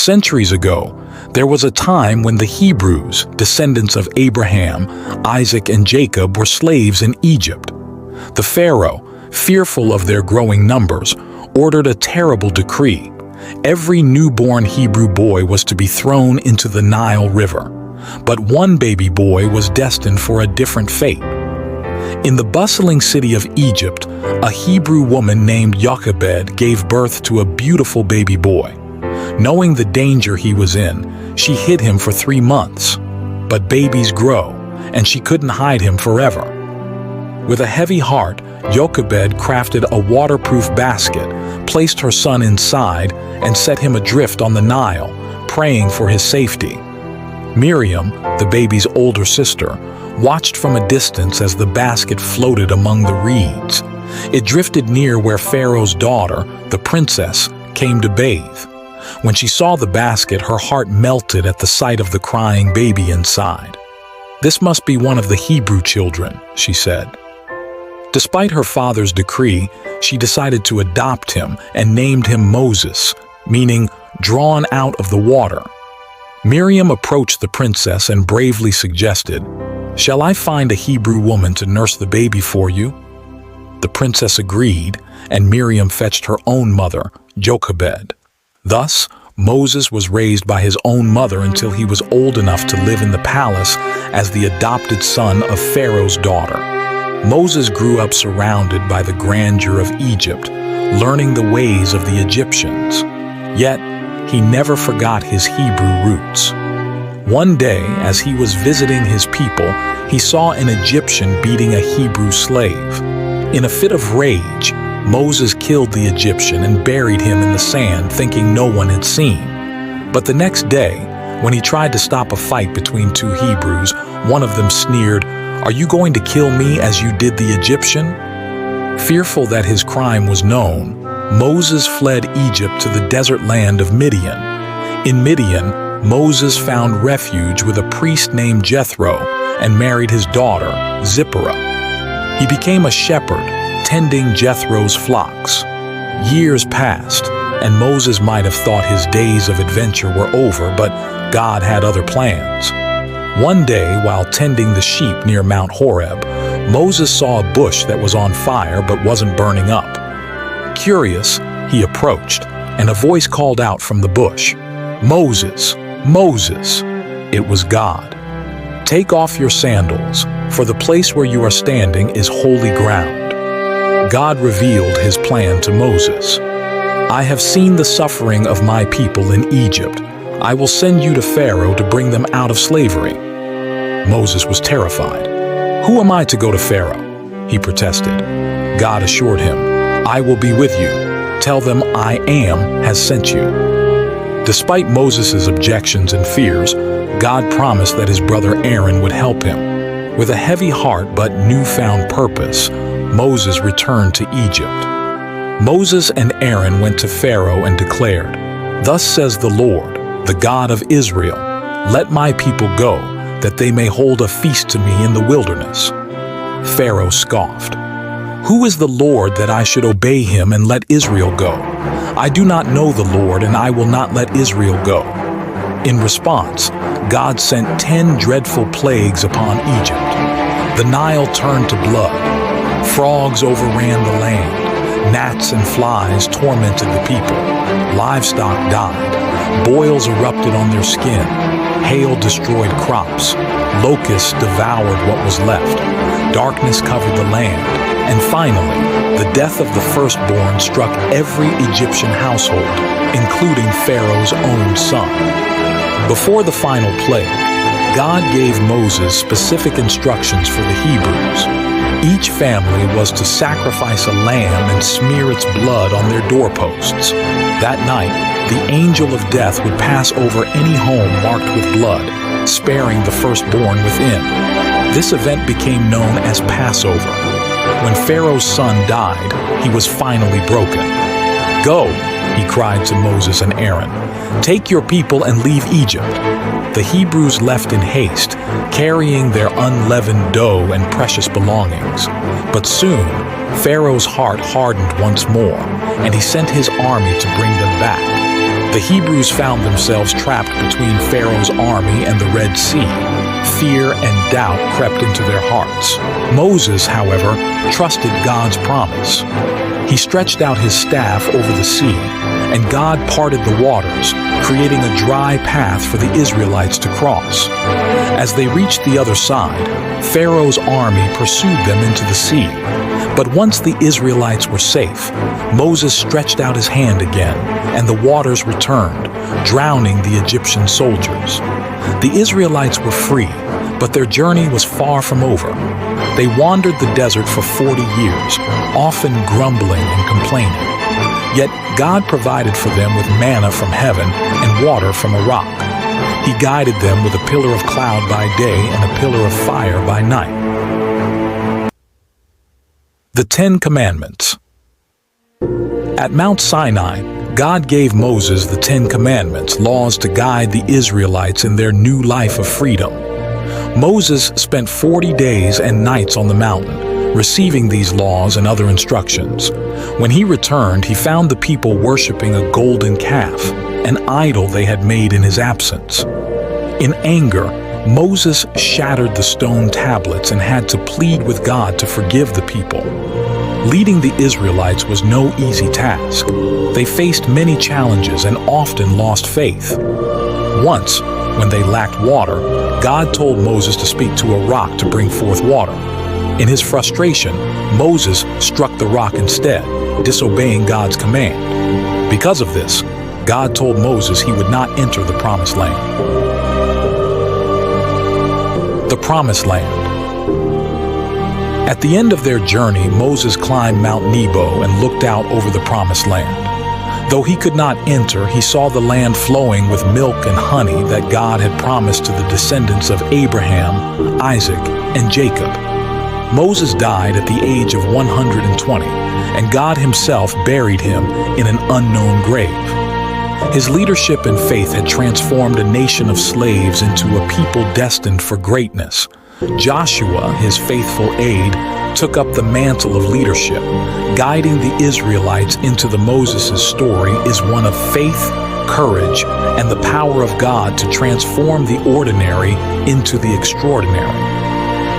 Centuries ago, there was a time when the Hebrews, descendants of Abraham, Isaac, and Jacob, were slaves in Egypt. The Pharaoh, fearful of their growing numbers, ordered a terrible decree. Every newborn Hebrew boy was to be thrown into the Nile River. But one baby boy was destined for a different fate. In the bustling city of Egypt, a Hebrew woman named Jochebed gave birth to a beautiful baby boy. Knowing the danger he was in, she hid him for 3 months. But babies grow, and she couldn't hide him forever. With a heavy heart, Jochebed crafted a waterproof basket, placed her son inside, and set him adrift on the Nile, praying for his safety. Miriam, the baby's older sister, watched from a distance as the basket floated among the reeds. It drifted near where Pharaoh's daughter, the princess, came to bathe. When she saw the basket, her heart melted at the sight of the crying baby inside. "This must be one of the Hebrew children," she said. Despite her father's decree, she decided to adopt him and named him Moses, meaning drawn out of the water. Miriam approached the princess and bravely suggested, "Shall I find a Hebrew woman to nurse the baby for you?" The princess agreed, and Miriam fetched her own mother, Jochebed. Thus, Moses was raised by his own mother until he was old enough to live in the palace as the adopted son of Pharaoh's daughter. Moses grew up surrounded by the grandeur of Egypt, learning the ways of the Egyptians. Yet, he never forgot his Hebrew roots. One day, as he was visiting his people, he saw an Egyptian beating a Hebrew slave. In a fit of rage, Moses killed the Egyptian and buried him in the sand, thinking no one had seen. But the next day, when he tried to stop a fight between two Hebrews, one of them sneered, "Are you going to kill me as you did the Egyptian?" Fearful that his crime was known, Moses fled Egypt to the desert land of Midian. In Midian, Moses found refuge with a priest named Jethro and married his daughter, Zipporah. He became a shepherd, tending Jethro's flocks. Years passed, and Moses might have thought his days of adventure were over, but God had other plans. One day, while tending the sheep near Mount Horeb, Moses saw a bush that was on fire but wasn't burning up. Curious, he approached, and a voice called out from the bush, "Moses, Moses!" It was God. "Take off your sandals, for the place where you are standing is holy ground." God revealed his plan to Moses. "I have seen the suffering of my people in Egypt. I will send you to Pharaoh to bring them out of slavery." Moses was terrified. "Who am I to go to Pharaoh?" he protested. God assured him, "I will be with you. Tell them I am has sent you." Despite Moses' objections and fears, God promised that his brother Aaron would help him. With a heavy heart but newfound purpose, Moses returned to Egypt. Moses and Aaron went to Pharaoh and declared, "Thus says the Lord, the God of Israel, let my people go, that they may hold a feast to me in the wilderness." Pharaoh scoffed. "Who is the Lord that I should obey him and let Israel go? I do not know the Lord, and I will not let Israel go." In response, God sent 10 dreadful plagues upon Egypt. The Nile turned to blood. Frogs overran the land. Gnats and flies tormented the people. Livestock died. Boils erupted on their skin. Hail destroyed crops. Locusts devoured what was left. Darkness covered the land. And finally, the death of the firstborn struck every Egyptian household, including Pharaoh's own son. Before the final plague, God gave Moses specific instructions for the Hebrews. Each family was to sacrifice a lamb and smear its blood on their doorposts. That night, the angel of death would pass over any home marked with blood, sparing the firstborn within. This event became known as Passover. When Pharaoh's son died, he was finally broken. "Go," he cried to Moses and Aaron. "Take your people and leave Egypt." The Hebrews left in haste, carrying their unleavened dough and precious belongings. But soon, Pharaoh's heart hardened once more, and he sent his army to bring them back. The Hebrews found themselves trapped between Pharaoh's army and the Red Sea. Fear and doubt crept into their hearts. Moses, however, trusted God's promise. He stretched out his staff over the sea, and God parted the waters, creating a dry path for the Israelites to cross. As they reached the other side, Pharaoh's army pursued them into the sea. But once the Israelites were safe, Moses stretched out his hand again, and the waters returned, drowning the Egyptian soldiers. The Israelites were free, but their journey was far from over. They wandered the desert for 40 years, often grumbling and complaining. Yet God provided for them with manna from heaven and water from a rock. He guided them with a pillar of cloud by day and a pillar of fire by night. The Ten Commandments. At Mount Sinai, God gave Moses the Ten Commandments, laws to guide the Israelites in their new life of freedom. Moses spent 40 days and nights on the mountain, receiving these laws and other instructions. When he returned, he found the people worshiping a golden calf, an idol they had made in his absence. In anger, Moses shattered the stone tablets and had to plead with God to forgive the people. Leading the Israelites was no easy task. They faced many challenges and often lost faith. Once, when they lacked water, God told Moses to speak to a rock to bring forth water. In his frustration, Moses struck the rock instead, disobeying God's command. Because of this, God told Moses he would not enter the Promised Land. The Promised Land. At the end of their journey, Moses climbed Mount Nebo and looked out over the Promised Land. Though he could not enter, he saw the land flowing with milk and honey that God had promised to the descendants of Abraham, Isaac, and Jacob. Moses died at the age of 120, and God himself buried him in an unknown grave. His leadership and faith had transformed a nation of slaves into a people destined for greatness. Joshua, his faithful aide, took up the mantle of leadership. Guiding the Israelites into the Moses' story is one of faith, courage, and the power of God to transform the ordinary into the extraordinary.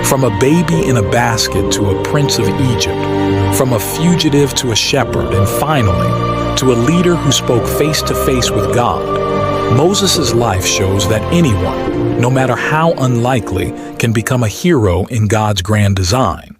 From a baby in a basket to a prince of Egypt, from a fugitive to a shepherd, and finally, to a leader who spoke face to face with God, Moses' life shows that anyone, no matter how unlikely, can become a hero in God's grand design.